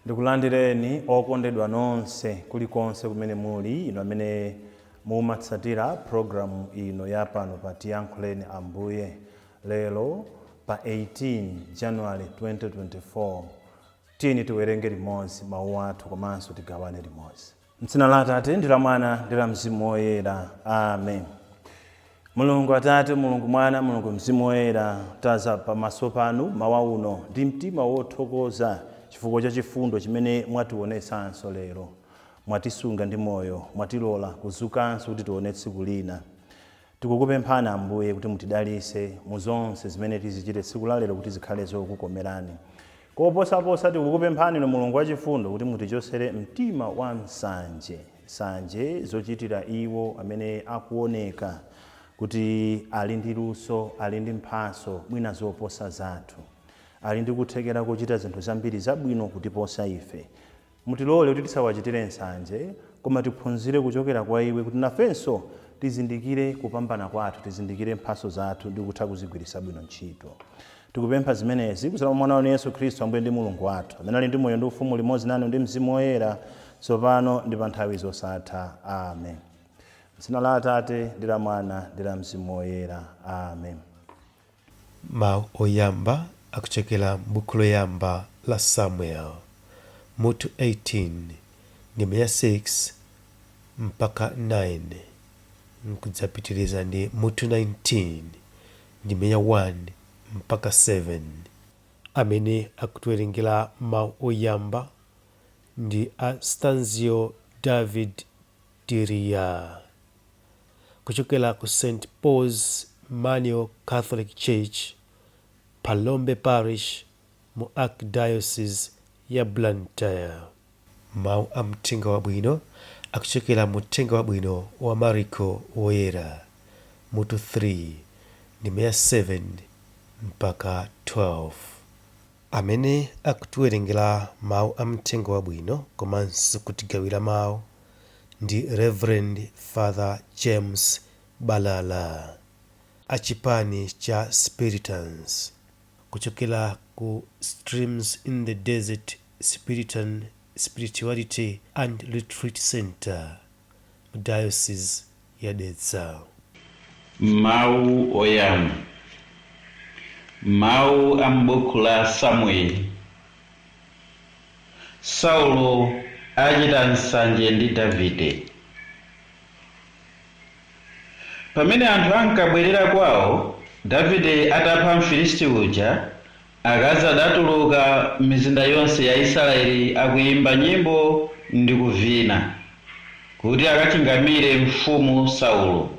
Ndikulandireni okondedwa nonse kulikonse kumene muli ino amene mumatsatira programu ino ya pano pa Tiyankhuleni Ambuye. Lero pa 18 January 2024 tini tiwerenge limodzi mawu athu komanso tigawane limodzi. M'dzina la Atate ndi la Mwana ndi la Mzimu Woyera. Amen. Mulungu Atate, Mulungu Mwana, Mulungu Mzimu Woyera, taza pamaso panu mawa uno ndi mtima wothokoza chifukwa cha chifundo chimene mwationetsanso lero. Mwatisunga ndi moyo, mwatilola kuzukanso kuti tione tsiku lina. Tikukupemphani Ambuye kuti mutidalitse mu zonse zimene tizichite tsiku la lero kuti zikhale zokukomerani. Koposaposa tikukupemphani no Mulungu wachifundo kuti mutichosere mtima wa nsanje zochitira iwo amene akuoneka kuti ali ndi luso, ali ndi mphaso mwina zoposa zathu, ali ndi kuthekera kuchita zinthu zambiri zabwino kutiposa ife. Mutilole kuti tisawachitire nsanje, koma tiphunzire kuchokera kwa iwe kuti nafenso tizindikire kupambana kwathu, tizindikire mphaso zathu ndi kutha kuzigwiritsa bwino ntchito. Tikupempha zimenezi kudzera mwa Mwana wanu Yesu Khristu Ambuye ndi Mulungu wathu, amene ali ndi moyo ndi ufumu limodzi nanu ndi Mzimu Woyera, tsopano ndi pa nthawi zosatha. Amen. M'dzina la Atate ndi la Mwana ndi la Mzimu Woyera. Amen. Mawu oyamba akuchokera m'buku loyamba la Samuel mutu 18 ndime ya 6 mpaka 9, nkudzapitiriza ndi mutu 19 ndime ya 1 mpaka 7. Amene akutiwerengera mawu oyamba ndi Astanzio David Diria kuchokera ku St. Paul's Manual Catholic Church, Palombe Parish, mu Archdiocese ya Blantyre. Mawu amthenga wabwino akuchokera mu uthenga wabwino wa Mariko Woyera mutu 3 ndime ya 7 mpaka 12. Amene akutiwerengera mawu amthenga wabwino komanso kutigawira mawu ndi Reverend Father James Balala achipani cha Spiritans kuchokera ku Streams in the Desert Spirituality and Retreat Center, Diocese ya Dedza. Mawu oyamba. Mawu ambuku la Samueli. Saulo achita nsanje ndi Davide. Pamene anthu ankabwerera kwawo, Davide atapha Mfilisti uja, akazi adatuluka mizinda yonse ya Israeli akuyimba nyimbo ndi kuvina kuti akachingamire mfumu Saulo.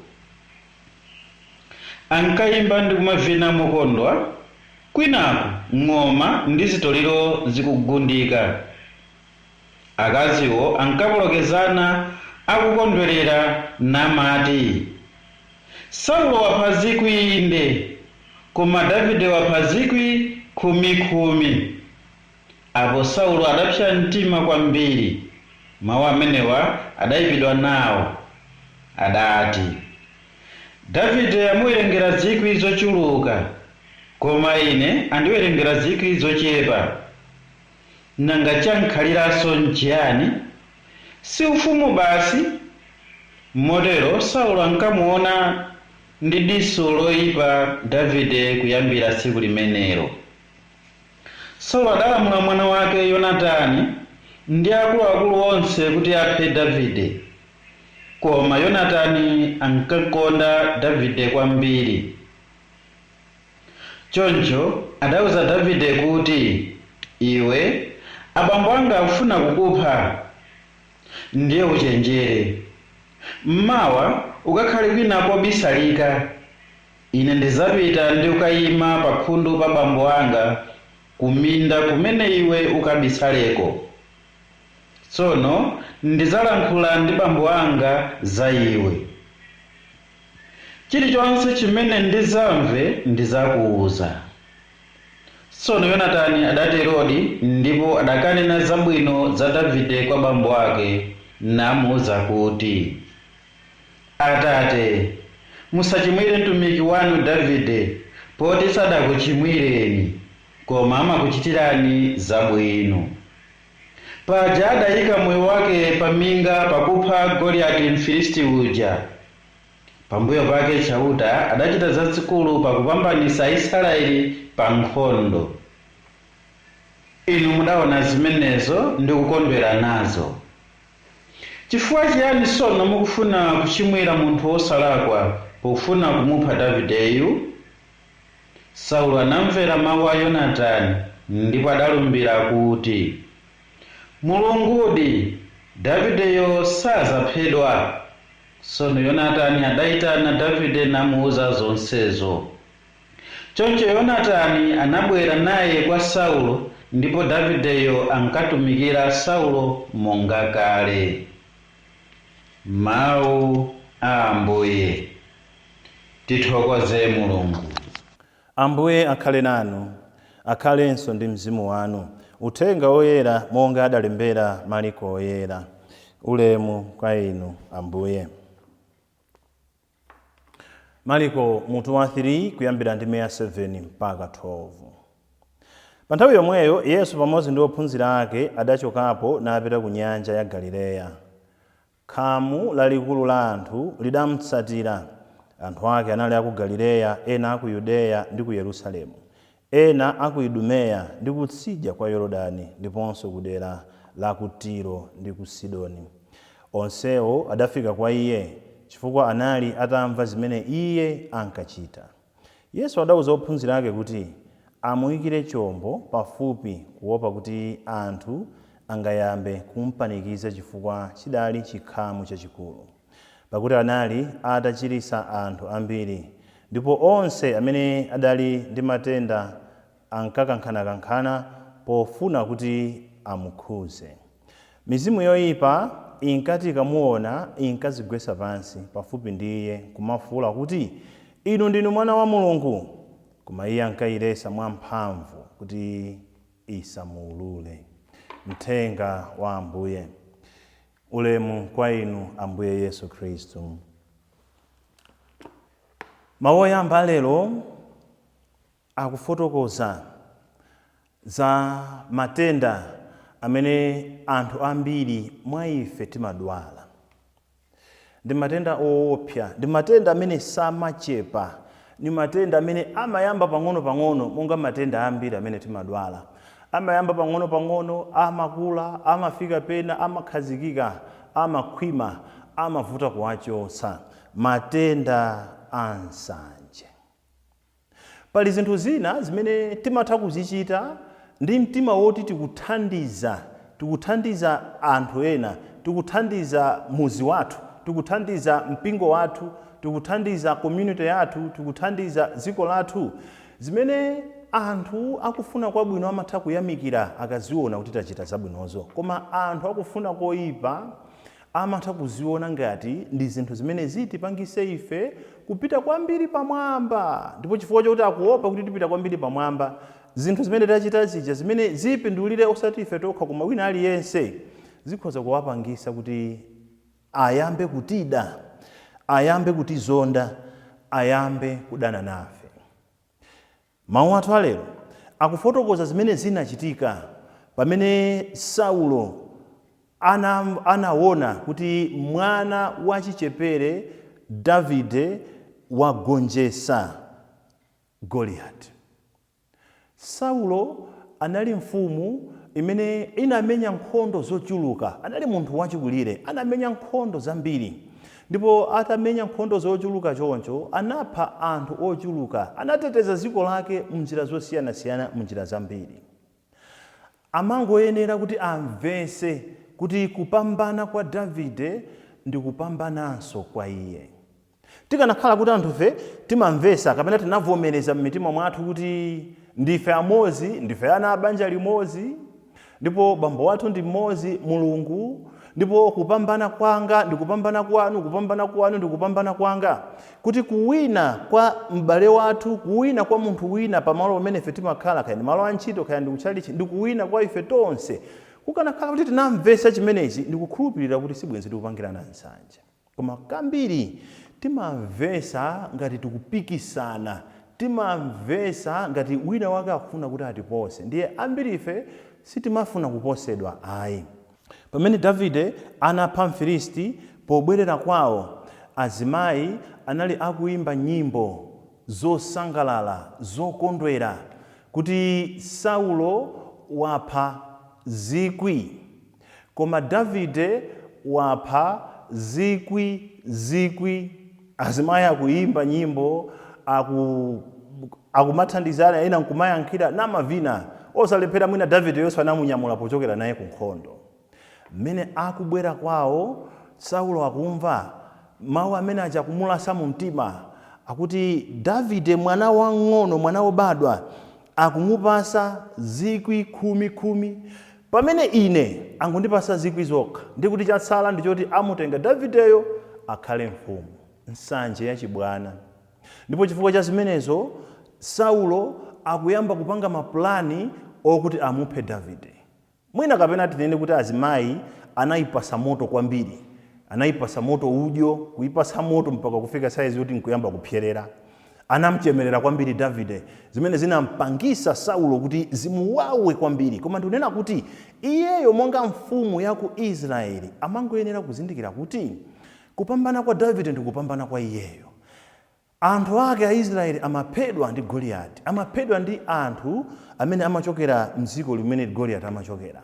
Ankayimba ndi kumavina mokondwa, kwinaku ng'oma ndi zitoliro zikugundika. Akaziwo ankapolokezana akukondwerera namati, Saulo wapha zikwi inde, koma Davide wapha zikwi khumi. Apo Saulo adapsa mtima kwambiri. Mawu amenewa adayipidwa nawo. Adati, Davide amuwerengera zikwi zochuluka, koma ine andiwerengera zikwi zochepa. Nanga chankhaliranso njani? Si ufumu basi? Motero Saulo ankamuona ndi diso loyipa Davide kuyambira tsiku limenelo. Saulo adalamula mwana wake Yonatani ndi akuluakulu onse kuti aphe Davide. Koma Yonatani ankakonda Davide kwambiri. Choncho adauza Davide kuti, iwe abambo anga akufuna kukupha, ndiye uchenjere. Mmawa ukakhale kwina kobisalika, ine ndizapita ndi ukayima pa khundu pa bambo anga kuminda kumene iwe ukabisaleko. Tsono ndizalankhula ndi bambo anga za iwe. Chilichonse chimene ndizamve ndizakuwuza. Tsono Yonatani adaterodi ndipo adakanena zabwino za Davide kwa bambo ake namuwuza kuti, Atate, musachimwire mtumiki wanu Davide, poti sadakuchimwireni, koma amakuchitirani zabwino. Paja adayika moyo wake paminga pakupha Goliati Mfilisti uja. Pambuyo pake chauta adachita zazikulu pakupambanisa Israeli pa nkhondo. Inu mudaona zimenezo ndi kukondwera nazo. Chifukwa chiyani sono mukufuna kuchimwira munthu wosalakwa pofuna kumupha Davideyu? Saulo anamvera mawu a Yonatani ndipo adalumbira kuti, Mulungudi, Davideyo sazaphedwa. Tsono Yonatani adayitana Davide namuwuza zonsezo. Choncho Yonatani anabwera naye kwa Saulo ndipo Davideyo ankatumikira Saulo monga kale. Mawu a Ambuye. Tithokoze Mulungu. Ambuye akhale nanu, akhalenso ndi mzimu wanu. Uthenga woyera monga adalembera Mariko oyera. Ulemu kwa inu Ambuye. Mariko mutu wa 3 kuyambira ndime ya 7 mpaka 12. Pa nthawi yomweyo Yesu pamodzi ndi ophunzira ake adachokapo napita ku nyanja ya Galileya. Khamu lalikulu la anthu lidamutsatira. Anthu ake anali aku Galileya, ena aku Yudeya ndi ku Yerusalemu, ena aku Idumeya ndi kutsidya kwa Yorodani, ndiponso kudera la ku Tiro ndi ku Sidoni. Onsewo adafika kwa iye chifukwa anali atamva zimene iye ankachita. Yesu adawuza ophunzira ake kuti amuyikire chombo pafupi kuopa kuti anthu angayambe kumpanikiza chifukwa chidali chikhamu chachikulu, pakuti anali atachirisa anthu ambiri, ndipo onse amene adali ndi matenda ankakankhana pofuna kuti amukhuze. Mizimu yoyipa inkati ikamuona inkazigwesa pansi pafupi ndi iye kumafuula kuti, Inu ndinu Mwana wa Mulungu, koma iye ankayiresa mwamphamvu kuti isamuulule. Mthenga wa Ambuye. Ulemu kwa inu Ambuye Yesu Kristu. Mawu oyamba lero akufotokoza za matenda amene anthu ambiri mwa ife timadwala. Ndi matenda oopsa, ndi matenda amene samachepa, ndi matenda amene amayamba pang'ono-pang'ono monga matenda ambiri amene timadwala. Amayamba pang'ono-pang'ono, amakula, amafika pena, amakhazikika, amakhwima, amavuta kuwachotsa. Matenda ansanje. Pali zinthu zina zimene timatha kuzichita ndi mtima woti tikuthandiza anthu ena, tikuthandiza muzi wathu, tikuthandiza mpingo wathu, tikuthandiza community yathu, tikuthandiza dziko lathu, zimene anthu akufuna kwabwino amatha kuyamikira akaziona kuti tachita zabwinozo. Koma anthu akufuna koyipa amatha kuziona ngati ndi zinthu zimene zitipangise ife kupita kwambiri pamwamba, ndipo chifukwa chokuti akuopa kuti tipita kwambiri pamwamba, zinthu zimene tachita zija zimene zipindulire osati ife tokha koma wina aliyense, zikhoza kuwapangisa kuti ayambe kutida, ayambe kutizonda, ayambe kudana nafe. Mawu athu alero akufotokoza zimene zinachitika pamene Saulo anaona kuti mwana wa chichepere Davide wagonjesa Goliati. Saulo anali mfumu imene inamenya nkhondo zochuluka, anali munthu wachikulire, anamenya nkhondo zambiri. Ndipo atamenya nkhondo zochuluka choncho, anapha anthu ochuluka, anateteza dziko lake munjira zosiyana-siyana, munjira zambiri. Amangoyenera kuti amvese kuti kupambana kwa Davide ndi kupambananso kwa iye. Tikanakhala kuti anthufe timamvesa kapena tinavomereza m'mitima mwathu kuti ndife amodzi, ndife ana a banja limodzi, ndipo bambo wathu ndi mmodzi Mulungu, ndipo kupambana kwanga ndikupambana kwanu, kupambana kwanu ndikupambana kwanga, kuti kuwina kwa m'bale wathu, kuwina kwa munthu wina pamalo pamene ife timakhala, kaya ndi malo a ntchito, kaya ndi kutchalichi, ndikuwina kwa ife tonse, kukanakhala kuti tinamvetsa chimenechi, ndikukhulupirira kuti sibwenzi tikupangirana nsanje. Koma kambiri timamvetsa ngati tikupikisana, timamvetsa ngati wina wake akufuna kuti atipose. Ndiye ambiri ife sitimafuna kuposedwa ayi. Pamene Davide anapha Mfilisti, pobwerera kwawo, azimayi anali akuimba nyimbo zosangalala, zokondwera, kuti Saulo wapha 1,000, koma Davide wapha 1,000. Azimayi akuimba nyimbo, akumathandizana, ena nkumayankhira namavina, osalephera mwina Davide yonse anamunyamula pochokera naye ku nkhondo. Mmene akubwera kwawo, Saulo akumva mawu amene aja kumulasa mu mtima, akuti Davide mwana wang'ono, mwana wobadwa, akumupasa 10,000, pamene ine angundipasa 1,000 zokha, ndikuti chatsala ndichoti amutenga Davideyo akhale mfumu. Nsanje yachibwana. Ndipo chifukwa cha zimenezo, Saulo akuyamba kupanga maplani okuti amuphe Davide. Mwina kapena tinene kuti azimayi anayipasa moto kwambiri, anayipasa moto udyo, kuyipasa moto mpaka kufika saizi yoti nkuyamba kupyerera. Anamchemerera kwambiri Davide, zimene zinampangisa Saulo kuti zimuwawe kwambiri. Koma ndikunena kuti iyeyo monga mfumu ya ku Israeli amangoyenera kuzindikira kuti kupambana kwa Davide ndikupambana kwa iyeyo. Anthu ake a Israeli amaphedwa ndi Goliati, amaphedwa ndi anthu amene amachokera mdziko limene Goliati amachokera.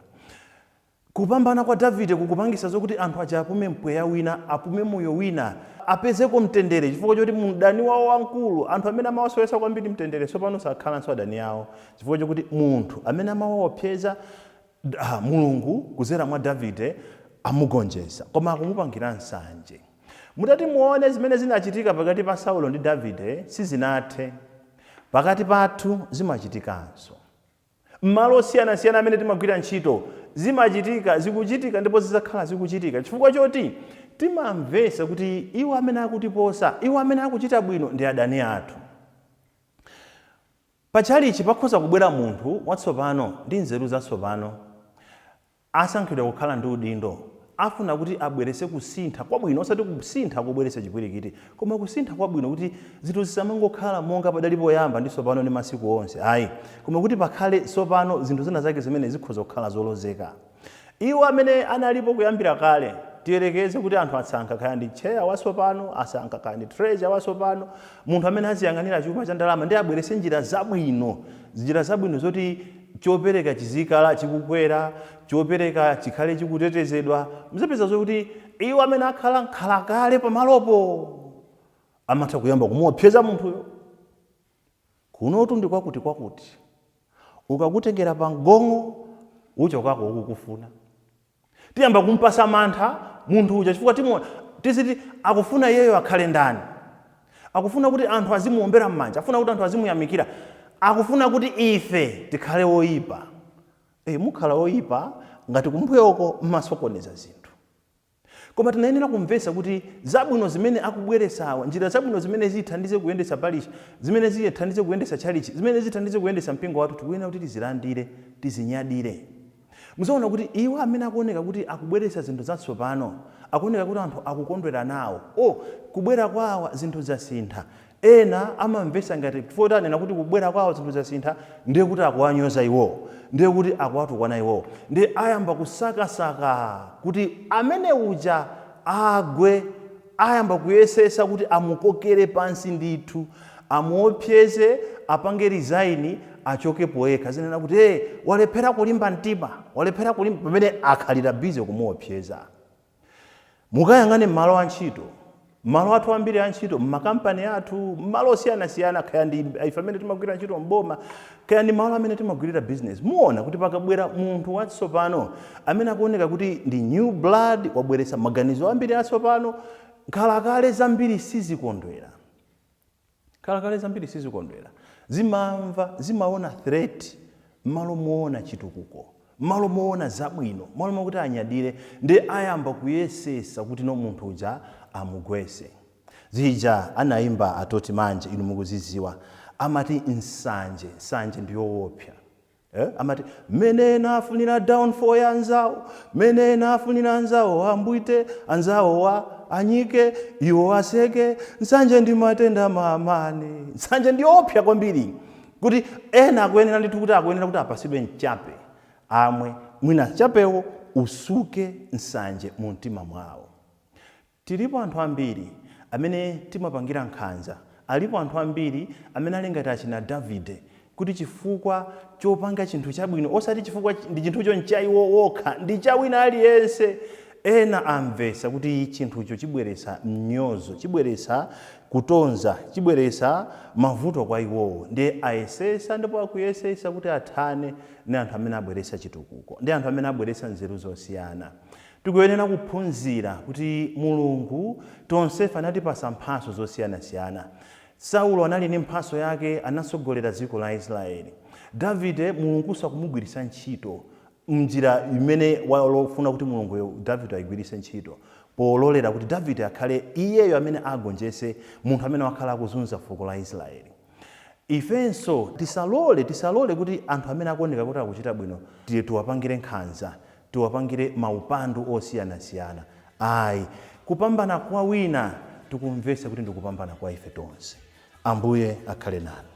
Kupambana kwa Davide kukupangisa zokuti anthu aja apume mpweya wina, apume moyo wina, apezeko mtendere, chifukwa choti mdani wawo wankulu, anthu amene amawasowesa kwambiri mtendere, sopano sakhalanso adani yawo, chifukwa choti munthu amene amawaopseza Mulungu kuzera mwa Davide amugonjesa, koma akumupangira nsanje. Mutati muone zimene zinachitika pakati pa Saulo ndi Davide sizinathe, pakati pathu zimachitikanso. M'malo osiyana-siyana amene timagwira ntchito zimachitika, zikuchitika ndipo zizakhala zikuchitika, chifukwa choti timamvesa kuti iwo amene akutiposa, iwo amene akuchita bwino ndi adani athu. Pachalichi pakhoza kubwera munthu watsopano ndi nzeru zatsopano, asankhidwa kukhala ndi udindo, afuna kuti abwerese kusintha kwabwino, osati kusintha kubweresa chipwirikiti, koma kusintha kwabwino kuti zinthu zisamangokhala monga padali poyamba ndi tsopano ndi masiku onse, ayi, koma kuti pakhale tsopano zinthu zina zake zimene zikhoza kukhala zolozeka. Iwo amene analipo kuyambira kale, tiyerekeze kuti anthu asankha kaya ndi chair watsopano, asankha kaya ndi treasurer watsopano, munthu amene aziyang'anira chuma cha ndalama ndi abwerese njira zabwino zoti chopereka chizikala chikukwera, chopereka chikhale chikutetezedwa. Muzapeza zokuti iwo amene akhala nkhalakale pamalopo amatha kuyamba kumuopseza munthuyo. Kunotu ndi kwakuti ukakutengera pa mgongo uchokako ukukufuna, tiyamba kumpasa mantha munthu uja, chifukwa tiziti akufuna iyeyo akhale ndani, akufuna kuti anthu azimuombera m'manja, akufuna kuti anthu azimuyamikira, akufuna kuti ife tikhale oyipa. Mukhala oyipa ngati kumbuyoko mmasokoneza zinthu. Koma tinayenera kumvesa kuti zabwino zimene akubweresawa, njira zabwino zimene zithandize kuyendesa parish, zimene zithandize kuyendesa chalichi, zimene zithandize kuyendesa mpingo wathu, tikuyenera kuti tizilandire, tizinyadire. Muzaona kuti iwo amene akuoneka kuti akubweresa zinthu zatsopano, akuoneka kuti anthu akukondwera nawo, kubwera kwawo zinthu zasintha. Ena amamvesa ngati chifukwa anena kuti kubwera kwawo zinthu zasintha ndiye kuti akuwanyoza iwo, ndiye kuti akuwatukwana iwo, ndiye ayamba kusakasaka kuti amene uja agwe, ayamba kuyesesa kuti amukokere pansi ndithu, amuopseze, apange resign, achoke poyekha. Zinena kuti walephera kulimba mtima, walephera kulimba, pamene akhalira busy kumuopseza. Mukayang'ane m'malo a ntchito, malo athu ambiri a ntchito, m'makampani athu, m'malo osiyana-siyana, kaya ndi ife amene timagwira ntchito m'boma, kaya ndi malo amene timagwirira business, muona kuti pakabwera munthu watsopano amene akuoneka kuti ndi new blood, wabweresa maganizo ambiri atsopano, nkhalakale zambiri sizikondwera. Nkhalakale zambiri sizikondwera, zimaona threat m'malo muona chitukuko, malo moona zabwino, malo mokuti anyadire, ndi ayamba kuyesesa kuti no munthu uja amugwese. Zija anaimba atoti manje inu mukuziziwa, amati nsanje ndiyoopsa. Amati mene nafunira downfall ya anzawo, mene nafunira anzawo ambwite, anzawo wa anyike, iwo waseke, nsanje ndi matenda mamane. Nsanje ndiyoopsa kwambiri kuti ena akuyenera ndithu kuti akuyenera kuti apasidwe mchape, amwe mwina chapewo usuke nsanje mu mtima mwawo. Tilipo anthu ambiri amene timapangira nkhanza, alipo anthu ambiri amene alingati achina Davide kuti chifukwa chopanga chinthu chabwino, osati chifukwa ndi chinthucho nchaiwo wokha, ndi chawina aliyense. Ena amvesa kuti chinthucho chibweresa mnyozo, chibweresa kutonza, chibweresa mavuto kwa iwowo, ndi ayesesa ndipo akuyesesa kuti athane ndi anthu amene abweresa chitukuko, ndi anthu amene abweresa nzeru zosiyana. Tikuyenera kuphunzira kuti Mulungu tonsefe anatipasa mphaso zosiyana-siyana. Saulo anali ndi mphaso yake, anasogolera dziko la Israeli. Davide Mulungu sakumugwirisa ntchito mnjira imene walofuna kuti Mulungu Davide ayigwirise ntchito, pololera kuti Davide akhale iyeyo amene agonjese munthu amene wakhala akuzunza fuko la Israeli. Ifenso tisalole kuti anthu amene akuoneka kuti akuchita bwino tiwapangire nkhanza, tiwapangire maupandu osiyana-siyana. Ayi, kupambana kwa wina tikumvesa kuti ndikupambana kwa ife tonse. Ambuye akhale nanu.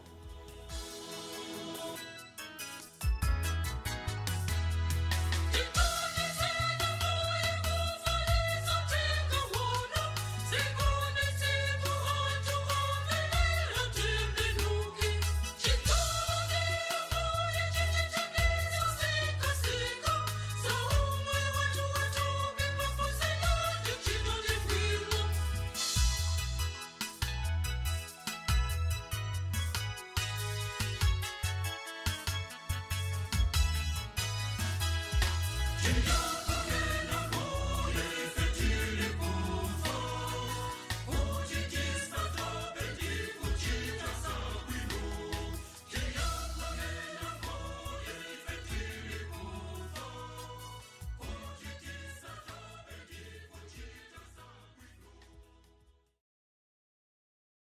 Yeah.